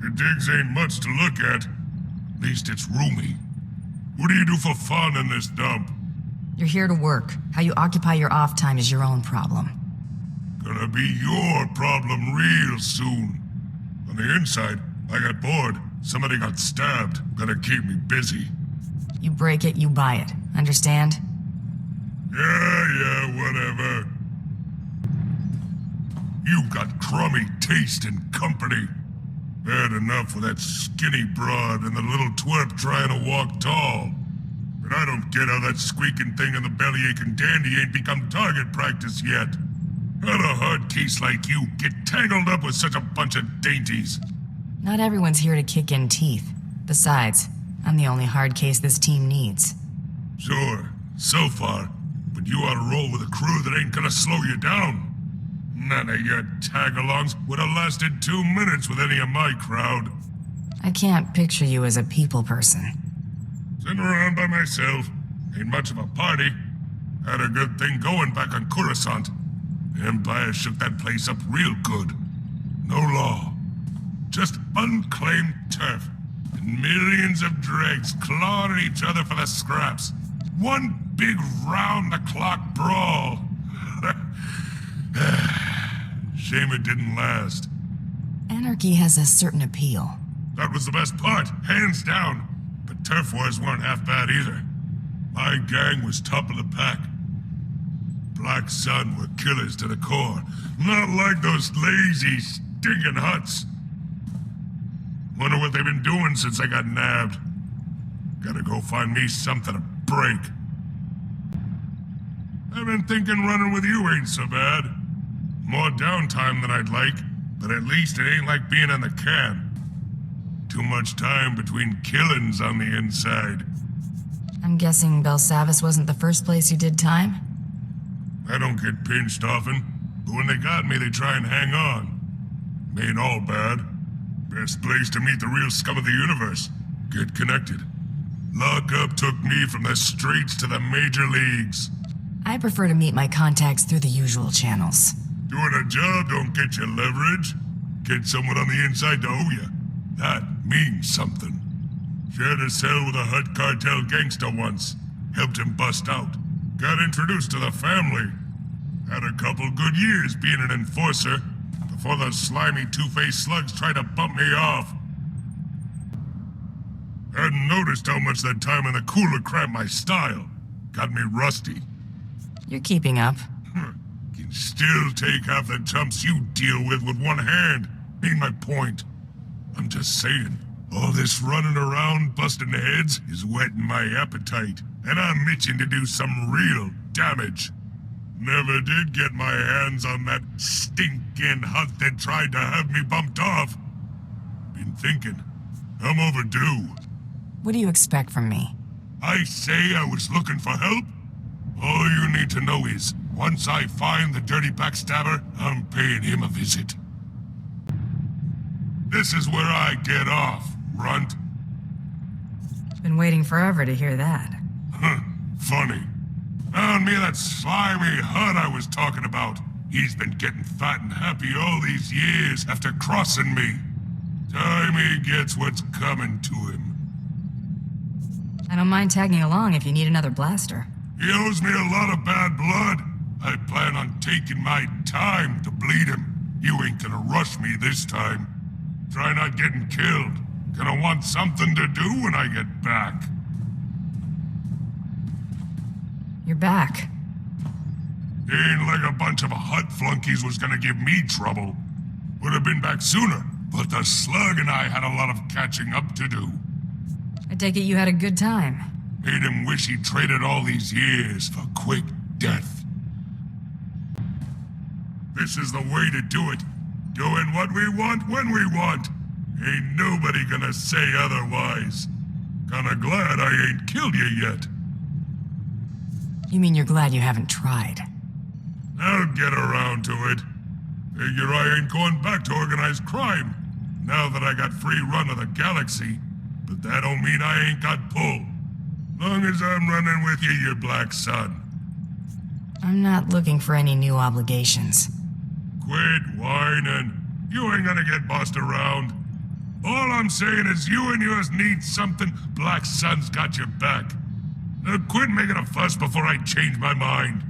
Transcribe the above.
Your digs ain't much to look at. At least it's roomy. What do you do for fun in this dump? You're here to work. How you occupy your off time is your own problem. Gonna be your problem real soon. On the inside, I got bored. Somebody got stabbed. Gonna keep me busy. You break it, you buy it. Understand? Yeah, whatever. You got crummy taste and company. Bad enough with that skinny broad and the little twerp trying to walk tall. But I don't get how that squeaking thing in the bellyaching dandy ain't become target practice yet. How'd a hard case like you get tangled up with such a bunch of dainties? Not everyone's here to kick in teeth. Besides, I'm the only hard case this team needs. Sure, so far. But you ought to roll with a crew that ain't gonna slow you down. None of your tag-alongs would have lasted 2 minutes with any of my crowd. I can't picture you as a people person. Sitting around by myself. Ain't much of a party. Had a good thing going back on Coruscant. The Empire shook that place up real good. No law. Just unclaimed turf. And millions of dregs clawing at each other for the scraps. One big round-the-clock brawl. Shame it didn't last. Anarchy has a certain appeal. That was the best part, hands down. But turf wars weren't half bad either. My gang was top of the pack. Black Sun were killers to the core. Not like those lazy, stinking huts. Wonder what they've been doing since I got nabbed. Gotta go find me something to break. I've been thinking running with you ain't so bad. More downtime than I'd like, but at least it ain't like being in the can. Too much time between killings on the inside. I'm guessing Belsavis wasn't the first place you did time? I don't get pinched often, but when they got me, they try and hang on. Ain't all bad. Best place to meet the real scum of the universe. Get connected. Lockup took me from the streets to the major leagues. I prefer to meet my contacts through the usual channels. Doing a job don't get you leverage. Get someone on the inside to owe you. That means something. Shared a cell with a Hut cartel gangster once. Helped him bust out. Got introduced to the family. Had a couple good years being an enforcer before those slimy two-faced slugs tried to bump me off. Hadn't noticed how much that time in the cooler cramped my style. Got me rusty. You're keeping up. Can still take half the chumps you deal with one hand. Ain't my point. I'm just saying, all this running around busting heads is whetting my appetite, and I'm itching to do some real damage. Never did get my hands on that stinking hut that tried to have me bumped off. Been thinking, I'm overdue. What do you expect from me? I say I was looking for help. All you need to know is, once I find the dirty backstabber, I'm paying him a visit. This is where I get off, runt. Been waiting forever to hear that. Funny. Found me that slimy hut I was talking about. He's been getting fat and happy all these years after crossing me. Time he gets what's coming to him. I don't mind tagging along if you need another blaster. He owes me a lot of bad blood. I plan on taking my time to bleed him. You ain't gonna rush me this time. Try not getting killed. Gonna want something to do when I get back. You're back. Ain't like a bunch of hut flunkies was gonna give me trouble. Would have been back sooner, but the slug and I had a lot of catching up to do. I take it you had a good time. Made him wish he'd traded all these years for quick death. This is the way to do it. Doing what we want when we want. Ain't nobody gonna say otherwise. Kinda glad I ain't killed you yet. You mean you're glad you haven't tried? I'll get around to it. Figure I ain't going back to organized crime, now that I got free run of the galaxy. But that don't mean I ain't got pull. Long as I'm running with you, your Black Sun. I'm not looking for any new obligations. Quit whining. You ain't gonna get bossed around. All I'm saying is you and yours need something, Black Sun's got your back. Now quit making a fuss before I change my mind.